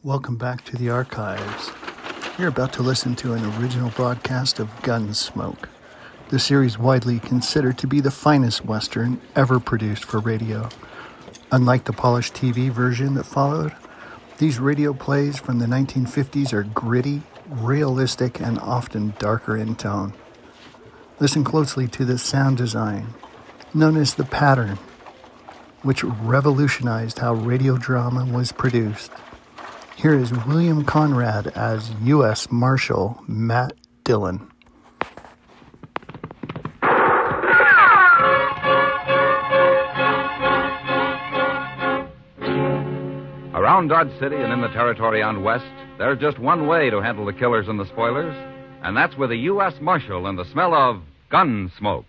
Welcome back to the archives. You're about to listen to an original broadcast of Gunsmoke, the series widely considered to be the finest Western ever produced for radio. Unlike the polished TV version that followed, these radio plays from the 1950s are gritty, realistic, and often darker in tone. Listen closely to the sound design, known as the pattern, which revolutionized how radio drama was produced. Here is William Conrad as U.S. Marshal Matt Dillon. Around Dodge City and in the territory on West, there's just one way to handle the killers and the spoilers, and that's with a U.S. Marshal and the smell of Gunsmoke.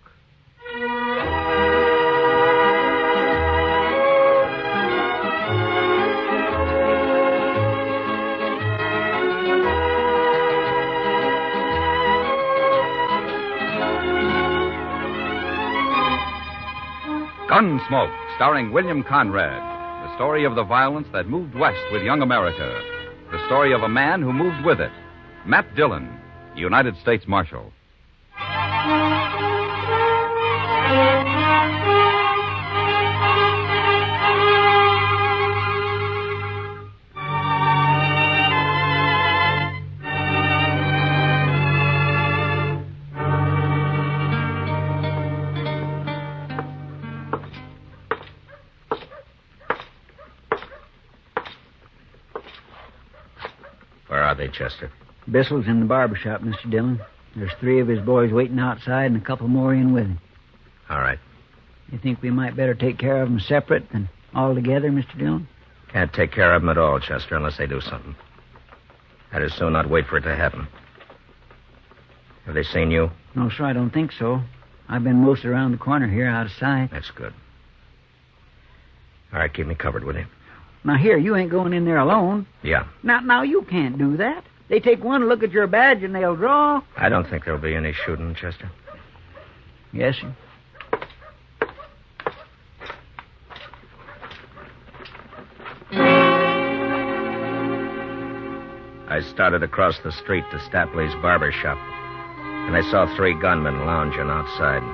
Gunsmoke, starring William Conrad. The story of the violence that moved west with young America. The story of a man who moved with it. Matt Dillon, United States Marshal. Where are they, Chester? Bissell's in the barber shop, Mr. Dillon. There's 3 of his boys waiting outside and a couple more in with him. All right. You think we might better take care of them separate than all together, Mr. Dillon? Can't take care of them at all, Chester, unless they do something. I'd as soon not wait for it to happen. Have they seen you? No, sir, I don't think so. I've been most around the corner here out of sight. That's good. All right, keep me covered, will you? Now, here, you ain't going in there alone. Yeah. Now, you can't do that. They take one look at your badge and they'll draw. I don't think there'll be any shooting, Chester. Yes, sir. I started across the street to Stapley's barber shop, and I saw 3 gunmen lounging outside.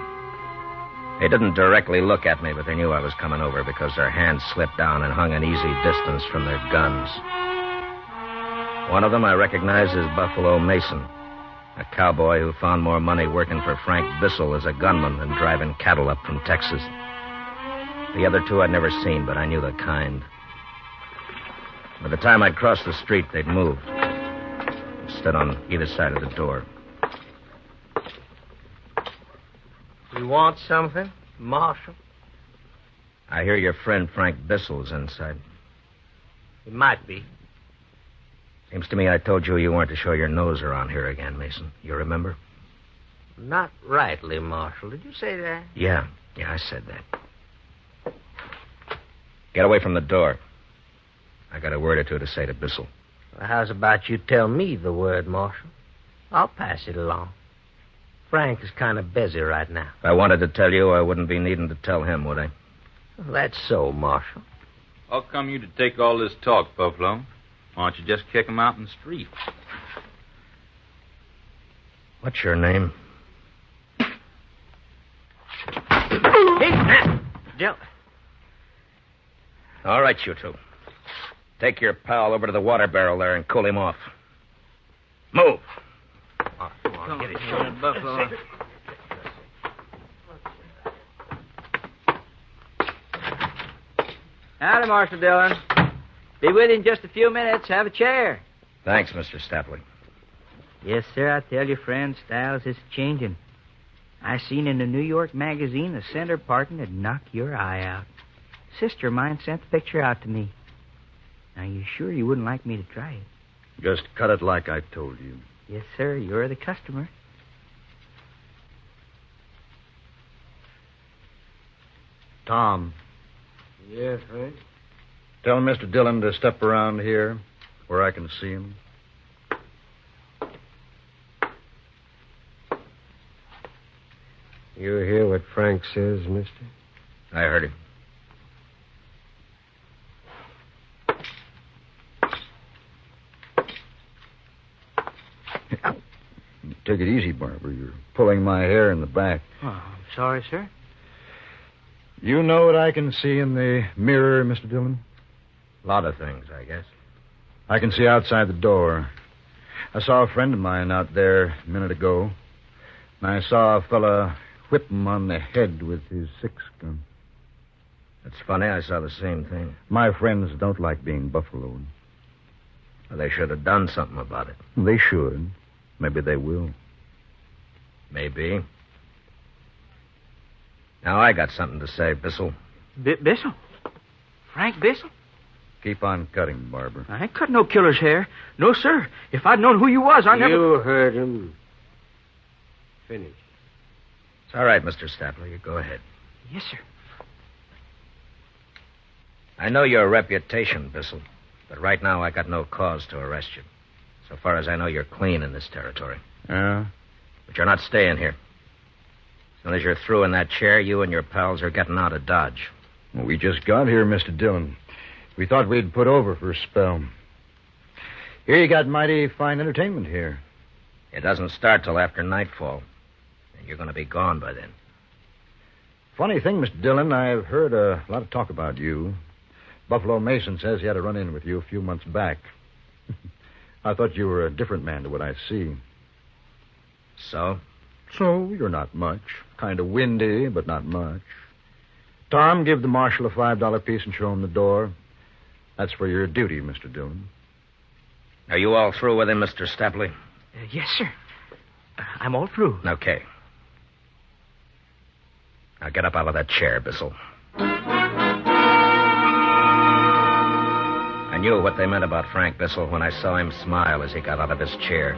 They didn't directly look at me, but they knew I was coming over because their hands slipped down and hung an easy distance from their guns. One of them I recognized as Buffalo Mason, a cowboy who found more money working for Frank Bissell as a gunman than driving cattle up from Texas. The other 2 I'd never seen, but I knew the kind. By the time I'd crossed the street, they'd moved. They stood on either side of the door. You want something, Marshal? I hear your friend Frank Bissell's inside. It might be. Seems to me I told you you weren't to show your nose around here again, Mason. You remember? Not rightly, Marshal. Did you say that? Yeah, I said that. Get away from the door. I got a word or 2 to say to Bissell. Well, how's about you tell me the word, Marshal? I'll pass it along. Frank is kind of busy right now. If I wanted to tell you, I wouldn't be needing to tell him, would I? Well, that's so, Marshal. How come you to take all this talk, Buffalo? Why don't you just kick him out in the street? What's your name? Hey, Jill. All right, you 2. Take your pal over to the water barrel there and cool him off. Move. Oh, come on, get it, Short. Buffalo. Howdy, Marshal Dillon. Be with you in just a few minutes. Have a chair. Thanks, Mr. Stapley. Yes, sir, I tell you, friend, styles is changing. I seen in a New York magazine a center parting that'd knock your eye out. Sister of mine sent the picture out to me. Now, you sure you wouldn't like me to try it? Just cut it like I told you. Yes, sir, you're the customer. Tom, Yes, Frank? tell Mr. Dillon to step around here where I can see him. You hear what Frank says, mister? I heard him. Take it easy, Barber. You're pulling my hair in the back. Oh, I'm sorry, sir. You know what I can see in the mirror, Mr. Dillon? A lot of things, I guess. I can see outside the door. I saw a friend of mine out there a minute ago. And I saw a fella whip him on the head with his 6-gun. It's funny, I saw the same thing. My friends don't like being buffaloed. Well, they should have done something about it. They should. Maybe they will. Maybe. Now, I got something to say, Bissell. Bissell? Frank Bissell? Keep on cutting, Barber. I ain't cut no killer's hair. No, sir. If I'd known who you was, I never... You heard him. Finish. It's all right, Mr. Stapler. You go ahead. Yes, sir. I know your reputation, Bissell, but right now I got no cause to arrest you. So far as I know, you're clean in this territory. Yeah? But you're not staying here. As soon as you're through in that chair, you and your pals are getting out of Dodge. Well, we just got here, Mr. Dillon. We thought we'd put over for a spell. Here you got mighty fine entertainment here. It doesn't start till after nightfall, and you're going to be gone by then. Funny thing, Mr. Dillon, I've heard a lot of talk about you. Buffalo Mason says he had a run-in with you a few months back. I thought you were a different man to what I see. So? So, you're not much. Kind of windy, but not much. Tom, give the marshal a $5 piece and show him the door. That's for your duty, Mr. Dillon. Are you all through with him, Mr. Stapley? Yes, sir. I'm all through. Okay. Now get up out of that chair, Bissell. I knew what they meant about Frank Bissell when I saw him smile as he got out of his chair.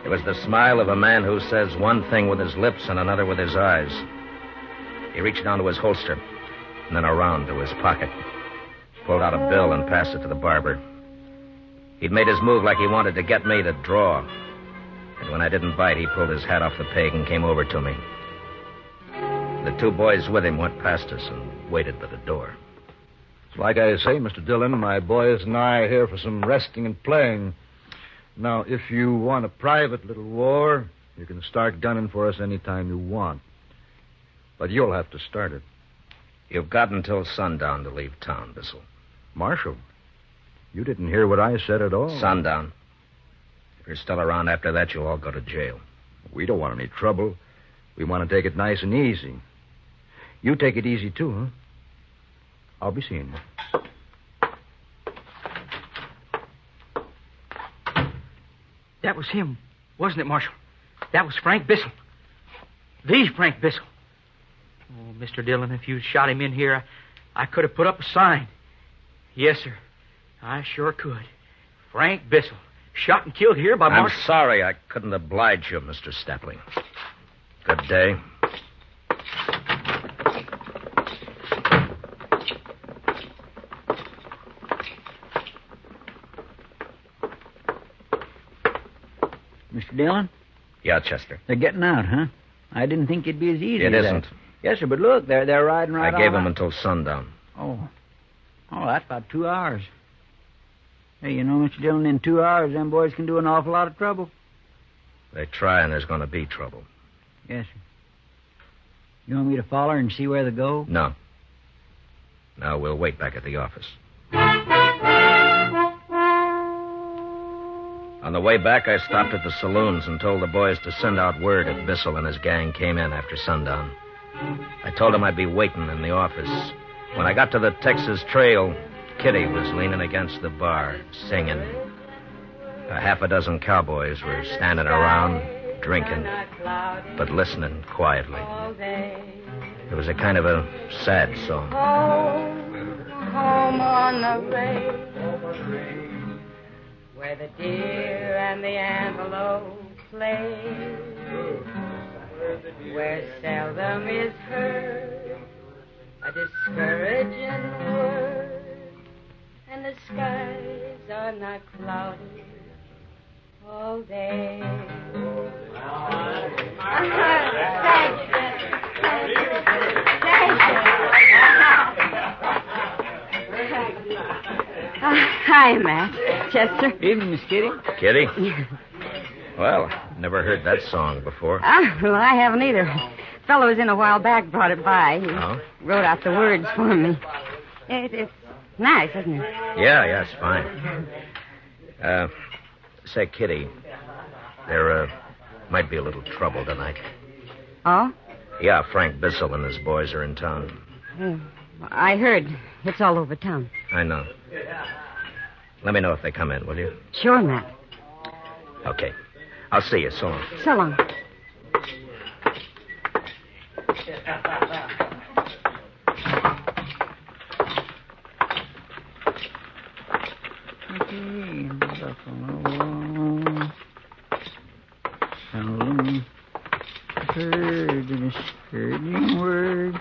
It was the smile of a man who says one thing with his lips and another with his eyes. He reached down to his holster and then around to his pocket, pulled out a bill and passed it to the barber. He'd made his move like he wanted to get me to draw. And when I didn't bite, he pulled his hat off the peg and came over to me. The two boys with him went past us and waited by the door. Like I say, Mr. Dillon, my boys and I are here for some resting and playing. Now, if you want a private little war, you can start gunning for us any time you want. But you'll have to start it. You've got until sundown to leave town, Bissell. Marshal, you didn't hear what I said at all. Sundown. If you're still around after that, you'll all go to jail. We don't want any trouble. We want to take it nice and easy. You take it easy, too, huh? I'll be seeing you. That was him, wasn't it, Marshal? That was Frank Bissell. The Frank Bissell. Oh, Mr. Dillon, if you'd shot him in here, I could have put up a sign. Yes, sir. I sure could. Frank Bissell, shot and killed here by Marshal. I'm sorry I couldn't oblige you, Mr. Stapley. Good day. Mr. Dillon? Yeah, Chester. They're getting out, huh? I didn't think it'd be as easy It as isn't. that. Yes, sir, but look, they're riding right I gave on them out. until sundown. Oh, that's about 2 hours. Hey, you know, Mr. Dillon, in 2 hours, them boys can do an awful lot of trouble. They try, and there's going to be trouble. Yes, sir. You want me to follow and see where they go? No. No, we'll wait back at the office. On the way back, I stopped at the saloons and told the boys to send out word if Bissell and his gang came in after sundown. I told them I'd be waiting in the office. When I got to the Texas Trail, Kitty was leaning against the bar, singing. A half a dozen cowboys were standing around, drinking, but listening quietly. It was a kind of a sad song. Home on the range, where the deer and the antelope play, where seldom is heard a discouraging word, and the skies are not cloudy all day. Hi, Matt. Chester. Evening, Miss Kitty. Kitty? Well, never heard that song before. Well, I haven't either. Fellow was in a while back, brought it by. He Oh? wrote out the words for me. It's nice, isn't it? Yeah, it's fine. Say, Kitty, there might be a little trouble tonight. Oh? Yeah, Frank Bissell and his boys are in town. I heard. It's all over town. I know. Let me know if they come in, will you? Sure, Matt. Okay. I'll see you. So long. So long. Seldom heard a scourging word.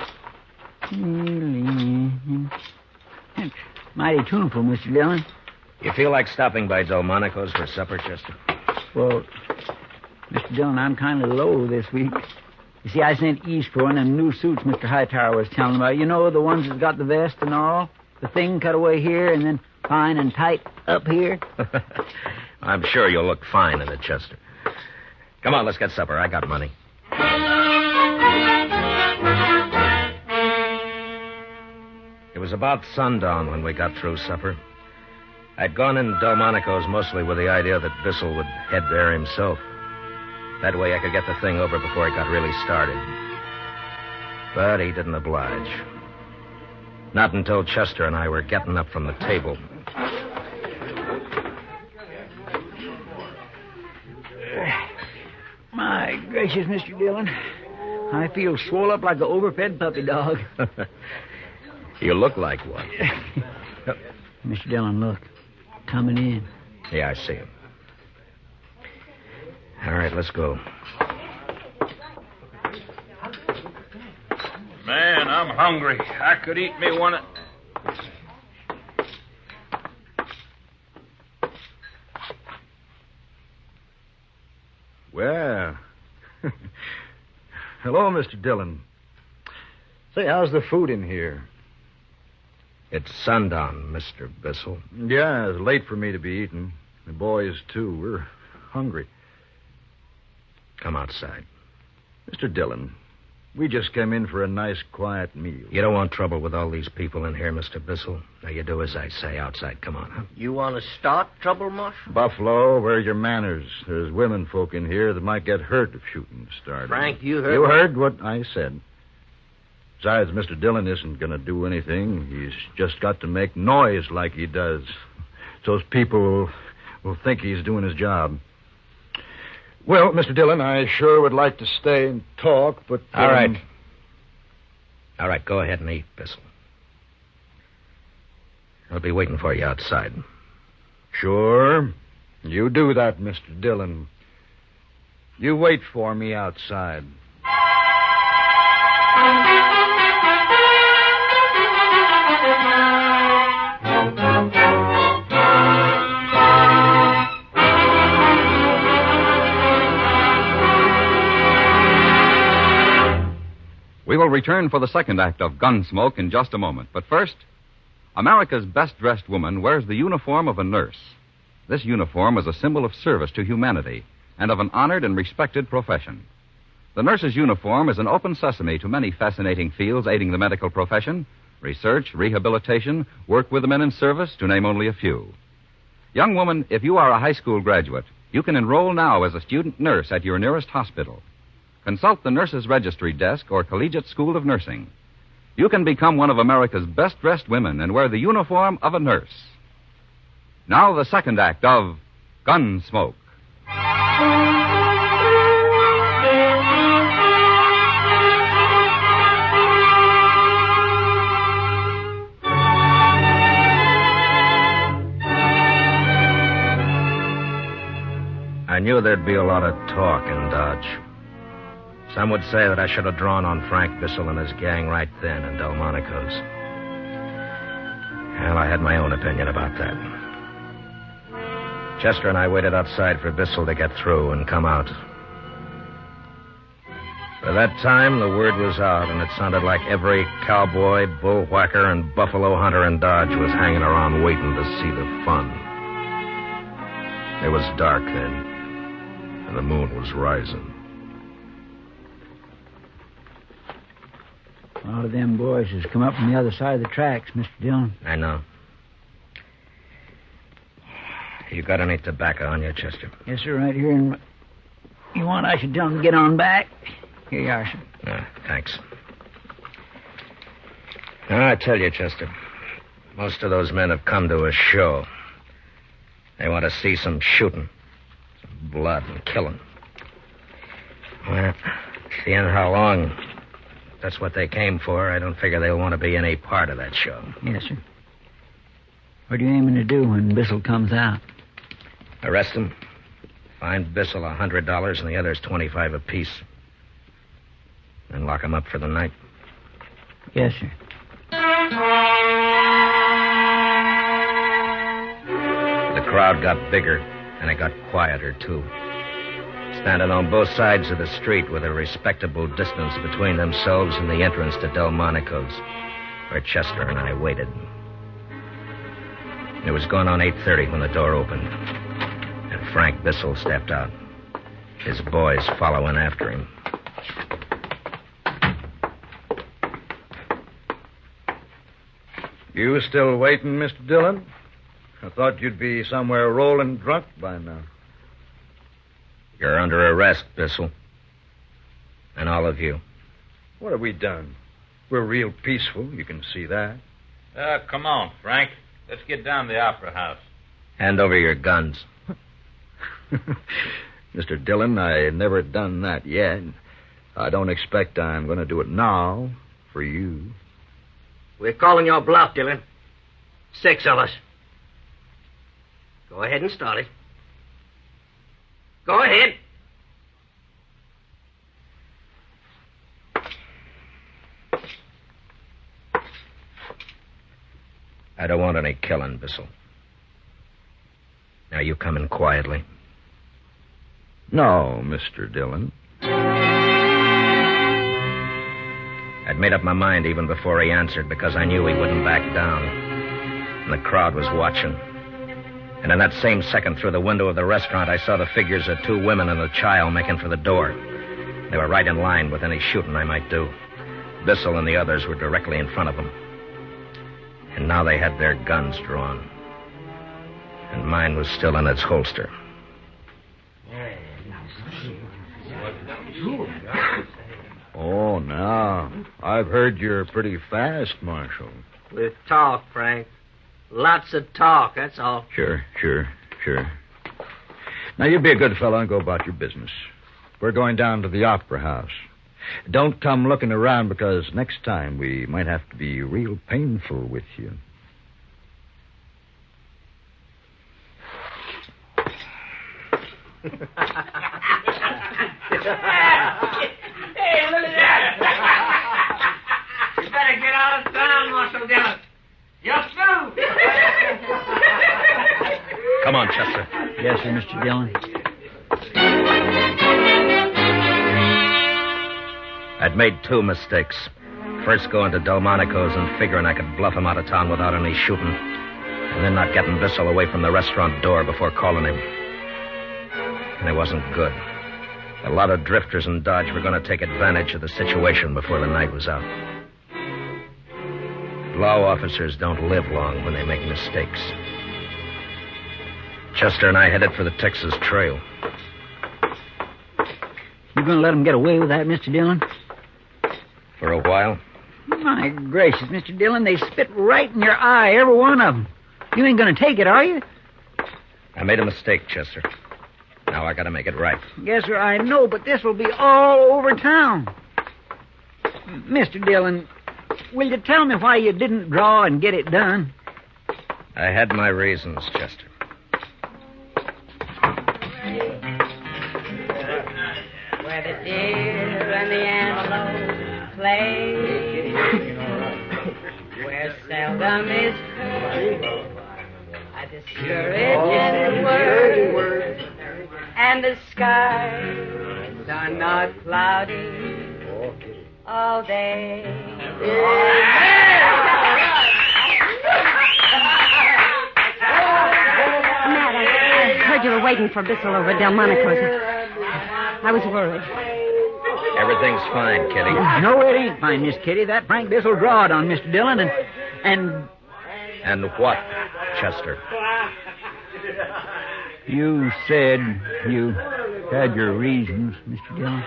That's mighty tuneful, Mr. Dillon. You feel like stopping by Monaco's for supper, Chester? Well, Mr. Dillon, I'm kind of low this week. You see, I sent east for one of them new suits Mr. Hightower was telling about. You know, the ones that got the vest and all? The thing cut away here and then fine and tight up here. I'm sure you'll look fine in it, Chester. Come on, let's get supper. I got money. It was about sundown when we got through supper. I'd gone in Delmonico's mostly with the idea that Bissell would head there himself. That way I could get the thing over before it got really started. But he didn't oblige. Not until Chester and I were getting up from the table. My gracious, Mr. Dillon. I feel swole up like an overfed puppy dog. You look like one. Mr. Dillon, look. Coming in. Yeah, I see him. All right, let's go. Man, I'm hungry. I could eat me one of... Well. Hello, Mr. Dillon. Say, how's the food in here? It's sundown, Mr. Bissell. Yeah, it's late for me to be eating. The boys, too. We're hungry. Come outside. Mr. Dillon, we just came in for a nice, quiet meal. You don't want trouble with all these people in here, Mr. Bissell. Now, you do as I say outside. Come on, huh? You want to start trouble, Marshal? Buffalo, where's your manners? There's women folk in here that might get hurt if shooting started. Frank, you heard... You heard what I said. Besides, Mr. Dillon isn't going to do anything. He's just got to make noise like he does. So people will think he's doing his job. Well, Mr. Dillon, I sure would like to stay and talk, but... All right. All right, go ahead and eat, Bissell. I'll be waiting for you outside. Sure. You do that, Mr. Dillon. You wait for me outside. We will return for the second act of Gunsmoke in just a moment. But first, America's best-dressed woman wears the uniform of a nurse. This uniform is a symbol of service to humanity and of an honored and respected profession. The nurse's uniform is an open sesame to many fascinating fields aiding the medical profession: research, rehabilitation, work with the men in service, to name only a few. Young woman, if you are a high school graduate, you can enroll now as a student nurse at your nearest hospital. Consult the Nurses Registry Desk or Collegiate School of Nursing. You can become one of America's best-dressed women and wear the uniform of a nurse. Now the second act of Gunsmoke. I knew there'd be a lot of talk in Dodge. Some would say that I should have drawn on Frank Bissell and his gang right then in Delmonico's. Well, I had my own opinion about that. Chester and I waited outside for Bissell to get through and come out. By that time, the word was out, and it sounded like every cowboy, bullwhacker, and buffalo hunter in Dodge was hanging around waiting to see the fun. It was dark then. and the moon was rising. All of them boys has come up from the other side of the tracks, Mr. Dillon. I know. You got any tobacco on you, Chester? Yes, sir, right here. You want I should tell them to get on back? Here you are, sir. Thanks. Now, I tell you, Chester, most of those men have come to a show. They want to see some shooting, some blood and killing. Well, seeing how long that's what they came for, I don't figure they'll want to be any part of that show. Yes, sir. What are you aiming to do when Bissell comes out? Arrest him, fine Bissell $100 and the others $25 apiece. Then lock him up for the night. Yes, sir. The crowd got bigger, and it got quieter, too. Standing on both sides of the street with a respectable distance between themselves and the entrance to Monaco's, where Chester and I waited. It was going on 8:30 when the door opened, and Frank Bissell stepped out, his boys following after him. You still waiting, Mr. Dillon? I thought you'd be somewhere rolling drunk by now. You're under arrest, Bissell. And all of you. What have we done? We're real peaceful, you can see that. Come on, Frank. Let's get down to the Opera House. Hand over your guns. Mr. Dillon, I never done that yet. I don't expect I'm going to do it now for you. We're calling your bluff, Dillon. 6 of us. Go ahead and start it. Go ahead. I don't want any killing, Bissell. Now you come in quietly. No, Mr. Dillon. I'd made up my mind even before he answered because I knew he wouldn't back down. And the crowd was watching. And in that same second, through the window of the restaurant, I saw the figures of 2 women and a child making for the door. They were right in line with any shooting I might do. Bissell and the others were directly in front of them. And now they had their guns drawn. And mine was still in its holster. Oh, now, I've heard you're pretty fast, Marshal. With talk, Frank. Lots of talk, that's all. Sure. Now, you be a good fellow and go about your business. We're going down to the Opera House. Don't come looking around because next time we might have to be real painful with you. Hey, look at that! You better get out of town, Marshal Dillon. You're through. Come on, Chester. Yes, sir, Mr. Dillon. I'd made 2 mistakes. First going to Monaco's and figuring I could bluff him out of town without any shooting. And then not getting Bissell away from the restaurant door before calling him. And it wasn't good. A lot of drifters in Dodge were going to take advantage of the situation before the night was out. Law officers don't live long when they make mistakes. Chester and I headed for the Texas Trail. You going to let them get away with that, Mr. Dillon? For a while. My gracious, Mr. Dillon, they spit right in your eye, every one of them. You ain't going to take it, are you? I made a mistake, Chester. Now I got to make it right. Yes, sir, I know, but this will be all over town. Mr. Dillon, will you tell me why you didn't draw and get it done? I had my reasons, Chester. Where the deer and the antelope play, where seldom is heard a discouraging word, and the skies are not cloudy all day. Matt, I heard you were waiting for Bissell over at Monaco's. I was worried. Everything's fine, Kitty. No, it ain't fine, Miss Kitty. That Frank Bissell drawed on Mr. Dillon and... And what, Chester? You said you had your reasons, Mr. Dillon.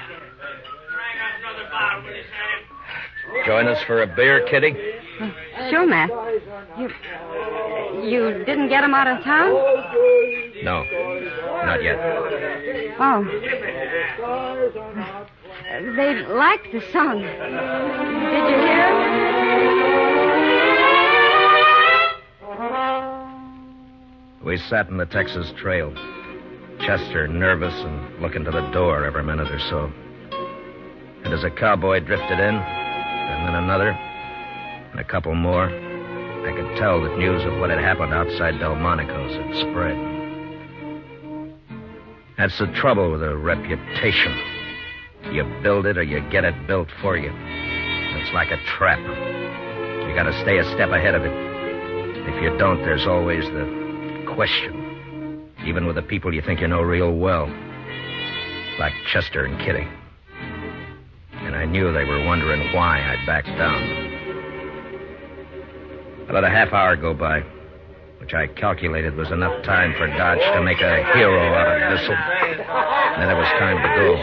Join us for a beer, Kitty? Sure, Matt. You didn't get him out of town? No, not yet. Oh. They liked the song. Did you hear it? We sat in the Texas Trail. Chester nervous and looking to the door every minute or so. And as a cowboy drifted in, and then another, and a couple more, I could tell that news of what had happened outside Monaco's had spread. That's the trouble with a reputation. You build it or you get it built for you. It's like a trap. You gotta stay a step ahead of it. If you don't, there's always the question. Even with the people you think you know real well. Like Chester and Kitty. And I knew they were wondering why I'd backed down. I let a half hour go by, which I calculated was enough time for Dodge to make a hero out of Bissell. Then it was time to go.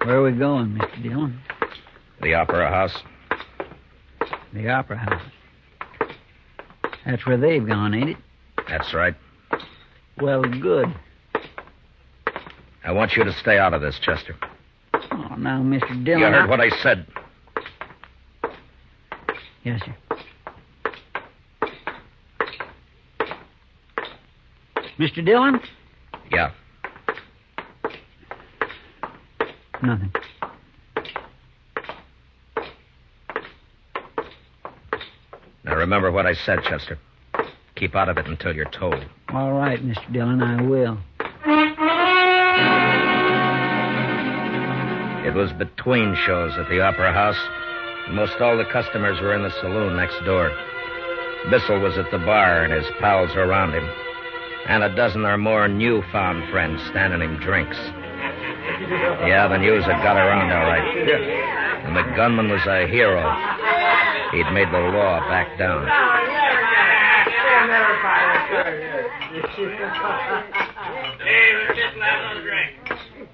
Where are we going, Mr. Dillon? The Opera House. The Opera House. That's where they've gone, ain't it? That's right. Well, good. I want you to stay out of this, Chester. Oh, now, Mr. Dillon... You heard what I said. Yes, sir. Mr. Dillon? Yeah. Nothing. Now, remember what I said, Chester. Keep out of it until you're told. All right, Mr. Dillon, I will. It was between shows at the Opera House. Most all the customers were in the saloon next door. Bissell was at the bar, and his pals around him. And a dozen or more newfound friends standing him drinks. Yeah, the news had got around all right. And the gunman was a hero. He'd made the law back down.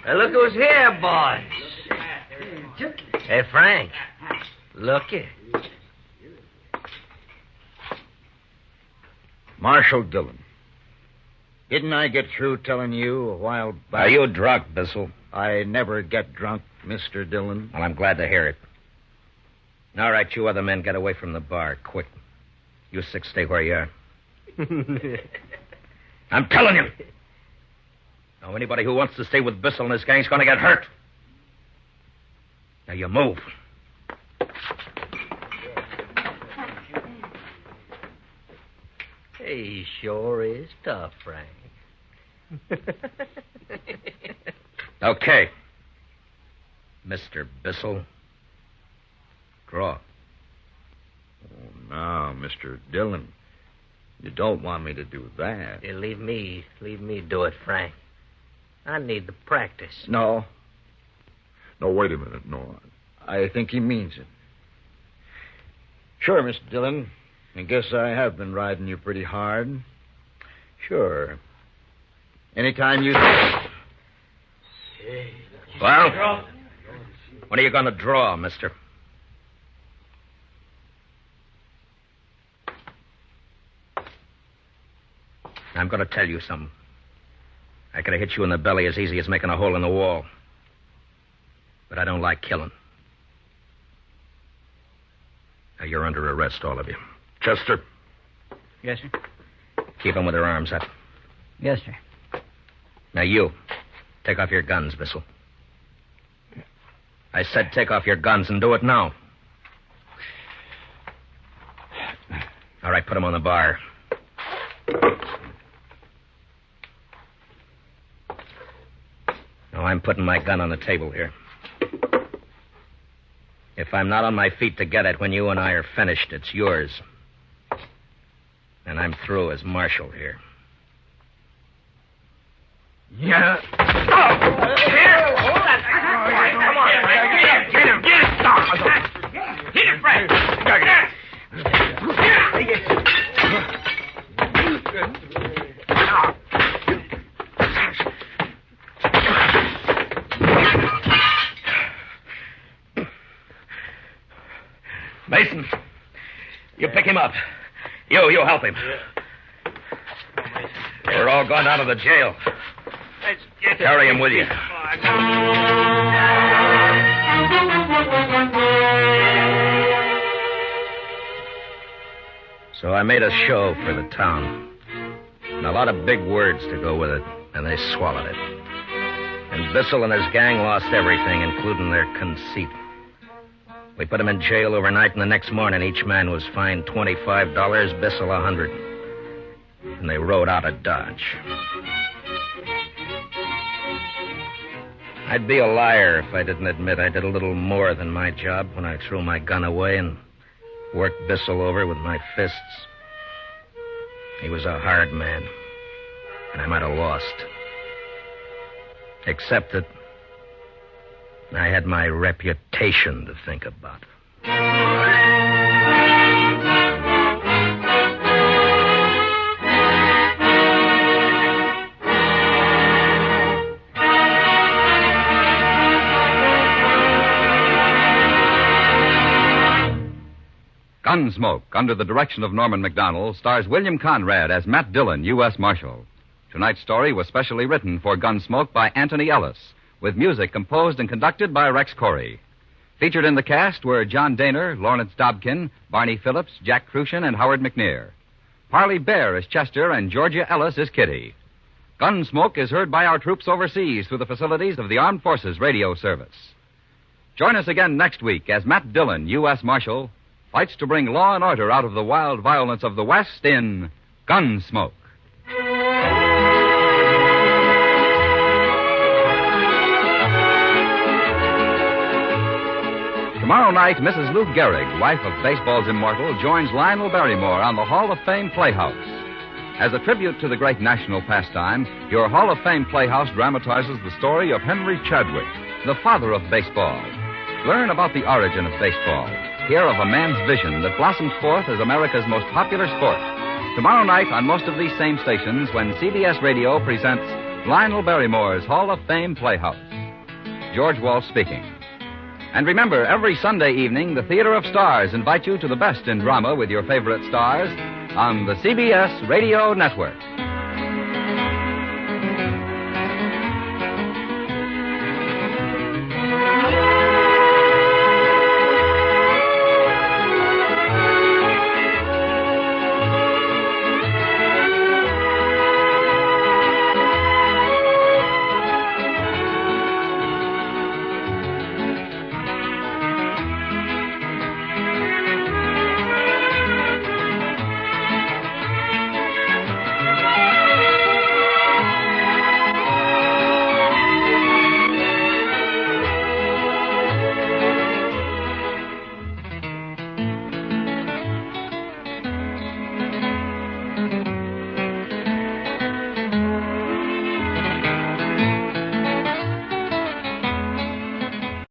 Hey, look who's here, boys. Hey, Frank. Looky. Marshal Dillon. Didn't I get through telling you a while back? Are you drunk, Bissell? I never get drunk, Mr. Dillon. Well, I'm glad to hear it. All right, you other men, get away from the bar, quick. You six stay where you are. I'm telling you. Now, anybody who wants to stay with Bissell and his gang's going to get hurt. Now, you move. He sure is tough, Frank. Okay. Mr. Bissell. Draw. Oh, now, Mr. Dillon. You don't want me to do that. Yeah, leave me do it, Frank. I need the practice. No. No, wait a minute. No, I think he means it. Sure, Mr. Dillon. I guess I have been riding you pretty hard. Sure. Anytime you... Well, when are you going to draw, mister? I'm going to tell you something. I could have hit you in the belly as easy as making a hole in the wall. But I don't like killing. Now, you're under arrest, all of you. Chester. Yes, sir. Keep them with their arms up. Yes, sir. Now, you. Take off your guns, Bissell. I said take off your guns and do it now. All right, put them on the bar. Now, I'm putting my gun on the table here. If I'm not on my feet to get it when you and I are finished, it's yours. And I'm through as Marshal here. Yeah. Here! Hold that. Come on. Get him. Get him, Frank. Mason, you pick him up. You help him. We're all gone out of the jail. Carry him with you. So I made a show for the town. And a lot of big words to go with it, and they swallowed it. And Bissell and his gang lost everything, including their conceit. We put them in jail overnight, and the next morning each man was fined $25, Bissell $100. And they rode out of Dodge. I'd be a liar if I didn't admit I did a little more than my job when I threw my gun away and worked Bissell over with my fists. He was a hard man, and I might have lost. Except that I had my reputation to think about. Gunsmoke, under the direction of Norman MacDonald, stars William Conrad as Matt Dillon, U.S. Marshal. Tonight's story was specially written for Gunsmoke by Anthony Ellis, with music composed and conducted by Rex Corey. Featured in the cast were John Daner, Lawrence Dobkin, Barney Phillips, Jack Crucian, and Howard McNear. Parley Bear is Chester, and Georgia Ellis is Kitty. Gunsmoke is heard by our troops overseas through the facilities of the Armed Forces Radio Service. Join us again next week as Matt Dillon, U.S. Marshal, fights to bring law and order out of the wild violence of the West in Gunsmoke. Tomorrow night, Mrs. Lou Gehrig, wife of baseball's immortal, joins Lionel Barrymore on the Hall of Fame Playhouse. As a tribute to the great national pastime, your Hall of Fame Playhouse dramatizes the story of Henry Chadwick, the father of baseball. Learn about the origin of baseball. Hear of a man's vision that blossomed forth as America's most popular sport. Tomorrow night on most of these same stations when CBS Radio presents Lionel Barrymore's Hall of Fame Playhouse. George Walsh speaking. And remember, every Sunday evening, the Theater of Stars invite you to the best in drama with your favorite stars on the CBS Radio Network.